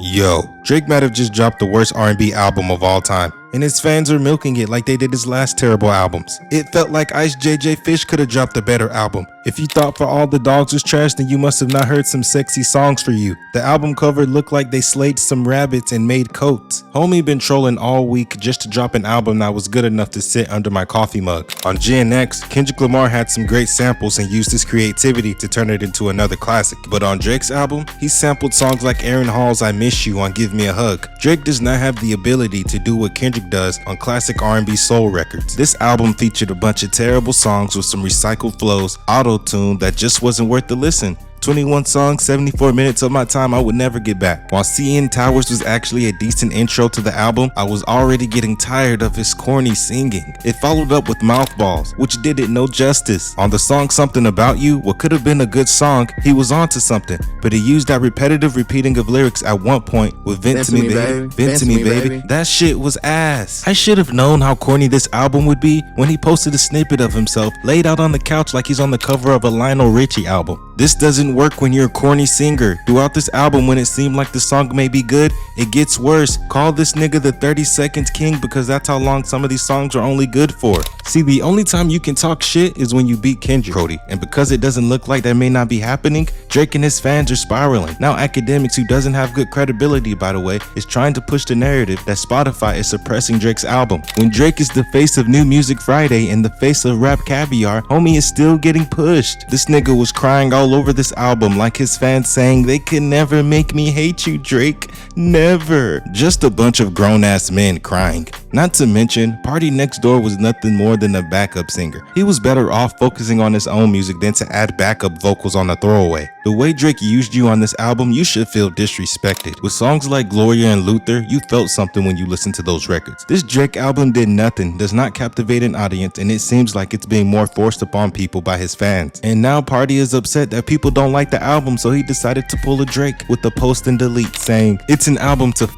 Yo, Drake might have just dropped the worst R&B album of all time, and his fans are milking it like they did his last terrible albums. It felt like Ice JJ Fish could have dropped a better album. If you thought For All the Dogs was trash, then you must have not heard some sexy songs for you. The album cover looked like they slayed some rabbits and made coats. Homie been trolling all week just to drop an album that was good enough to sit under my coffee mug. On GNX, Kendrick Lamar had some great samples and used his creativity to turn it into another classic. But on Drake's album, he sampled songs like Aaron Hall's I Miss You on Give Me a Hug. Drake does not have the ability to do what Kendrick does on classic R&B soul records. This album featured a bunch of terrible songs with some recycled flows, auto-tune that just wasn't worth the listen. 21 songs, 74 minutes of my time I would never get back. While CN Towers was actually a decent intro to the album, I was already getting tired of his corny singing. It followed up with Mouthballs, which did it no justice. On the song Something About You, what could have been a good song, he was onto something, but he used that repetitive repeating of lyrics at one point with Vent to Me Baby, Vent to Me Baby. That shit was ass. I should have known how corny this album would be when he posted a snippet of himself laid out on the couch like he's on the cover of a Lionel Richie album. This doesn't work when you're a corny singer. Throughout this album, when it seemed like the song may be good, it gets worse. Call this nigga the 30 seconds king because that's how long some of these songs are only good for. See, the only time you can talk shit is when you beat Kendrick, Cody. And because it doesn't look like that may not be happening, Drake and his fans are spiraling. Now Academics, who doesn't have good credibility by the way, is trying to push the narrative that Spotify is suppressing Drake's album. When Drake is the face of New Music Friday and the face of Rap Caviar, homie is still getting pushed. This nigga was crying all over this album like his fans saying they could never make me hate you, Drake. Never. Just a bunch of grown-ass men crying. Not to mention, Party Next Door was nothing more than a backup singer. He was better off focusing on his own music than to add backup vocals on a throwaway. The way Drake used you on this album, you should feel disrespected. With songs like Gloria and Luther, you felt something when you listened to those records. This Drake album did nothing, does not captivate an audience, and it seems like it's being more forced upon people by his fans. And now Party is upset that people don't like the album, so he decided to pull a Drake with a post and delete saying, "It's an album to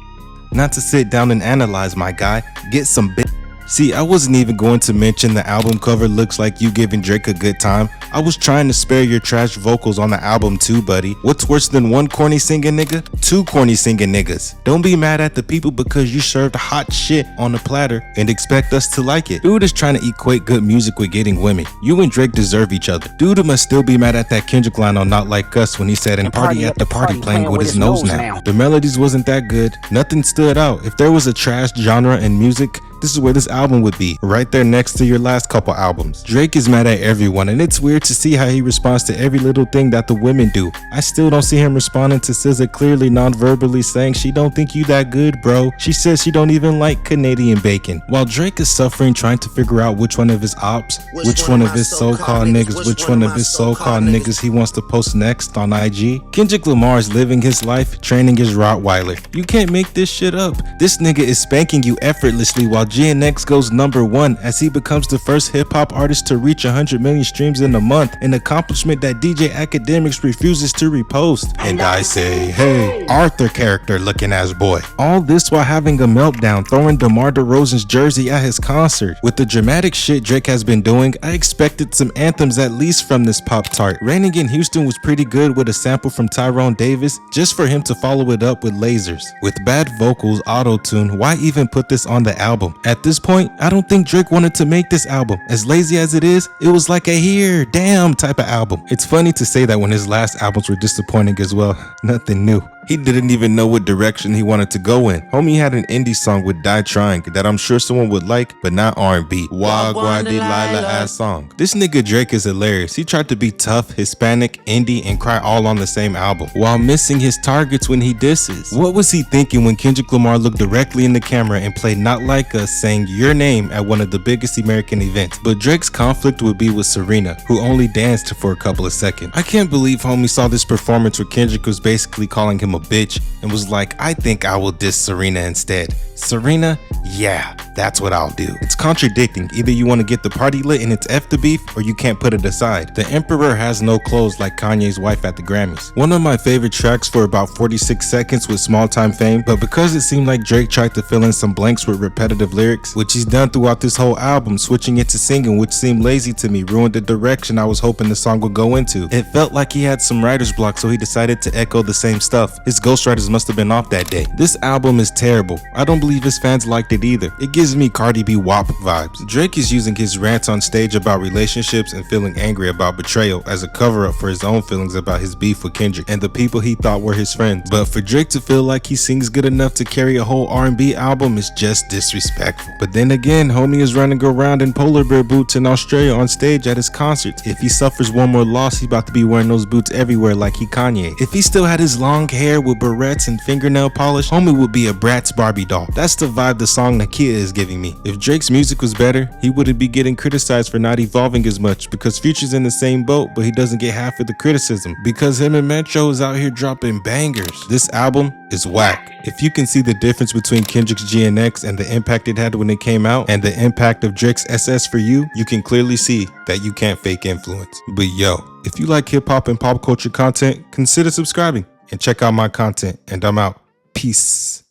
not to sit down and analyze, my guy. Get some bit." See, I wasn't even going to mention the album cover looks like you giving Drake a good time. I was trying to spare your trash vocals on the album too, buddy. What's worse than one corny singing nigga? Two corny singing niggas. Don't be mad at the people because you served hot shit on a platter and expect us to like it. Dude is trying to equate good music with getting women. You and Drake deserve each other. Dude must still be mad at that Kendrick line on Not Like Us when he said, "And party at the party playing with his nose now." The melodies wasn't that good. Nothing stood out. If there was a trash genre in music, this is where this album would be, right there next to your last couple albums. Drake is mad at everyone, and it's weird to see how he responds to every little thing that the women do. I still don't see him responding to SZA clearly non-verbally saying she don't think you that good, bro. She says she don't even like Canadian bacon. While Drake is suffering trying to figure out which one of his ops, which one of his so-called niggas, which one of his so-called niggas he wants to post next on IG, Kendrick Lamar is living his life training his Rottweiler. You can't make this shit up. This nigga is spanking you effortlessly while GNX goes #1 as he becomes the first hip-hop artist to reach 100 million streams in a month, an accomplishment that DJ Academics refuses to repost. And I say, hey, Arthur character looking ass boy. All this while having a meltdown, throwing DeMar DeRozan's jersey at his concert. With the dramatic shit Drake has been doing, I expected some anthems at least from this Pop-Tart. Raining in Houston was pretty good with a sample from Tyrone Davis, just for him to follow it up with lasers. With bad vocals, auto-tune, why even put this on the album? At this point, I don't think Drake wanted to make this album. As lazy as it is, it was like a here, damn type of album. It's funny to say that when his last albums were disappointing as well. Nothing new. He didn't even know what direction he wanted to go in. Homie had an indie song with Die Trying that I'm sure someone would like, but not R&B. Wagwan Delilah ass song. This nigga Drake is hilarious. He tried to be tough, Hispanic, indie, and cry all on the same album, while missing his targets when he disses. What was he thinking when Kendrick Lamar looked directly in the camera and played Not Like Us saying your name at one of the biggest American events? But Drake's conflict would be with Serena, who only danced for a couple of seconds. I can't believe homie saw this performance where Kendrick was basically calling him a bitch and was like, I think I will diss Serena instead. Serena? Yeah. that's what I'll do. It's contradicting. Either you want to get the party lit and it's F the beef, or you can't put it aside. The Emperor has no clothes like Kanye's wife at the Grammys. One of my favorite tracks for about 46 seconds with Small Time Fame, but because it seemed like Drake tried to fill in some blanks with repetitive lyrics, which he's done throughout this whole album, switching it to singing, which seemed lazy to me, ruined the direction I was hoping the song would go into. It felt like he had some writer's block, so he decided to echo the same stuff. His ghostwriters must have been off that day. This album is terrible. I don't believe his fans liked it either. It gives me Cardi B WAP vibes. Drake is using his rants on stage about relationships and feeling angry about betrayal as a cover-up for his own feelings about his beef with Kendrick and the people he thought were his friends. But for Drake to feel like he sings good enough to carry a whole R&B album is just disrespectful. But then again, homie is running around in polar bear boots in Australia on stage at his concerts. If he suffers one more loss, he about to be wearing those boots everywhere like he Kanye. If he still had his long hair with barrettes and fingernail polish, homie would be a Bratz Barbie doll. That's the vibe the song Nakia is giving me. If Drake's music was better, he wouldn't be getting criticized for not evolving as much, because Future's in the same boat, but he doesn't get half of the criticism because him and Metro is out here dropping bangers. This album is whack. If you can see the difference between Kendrick's GNX and the impact it had when it came out, and the impact of Drake's SS for You, you can clearly see that you can't fake influence. But yo, if you like hip hop and pop culture content, consider subscribing and check out my content. And I'm out. Peace.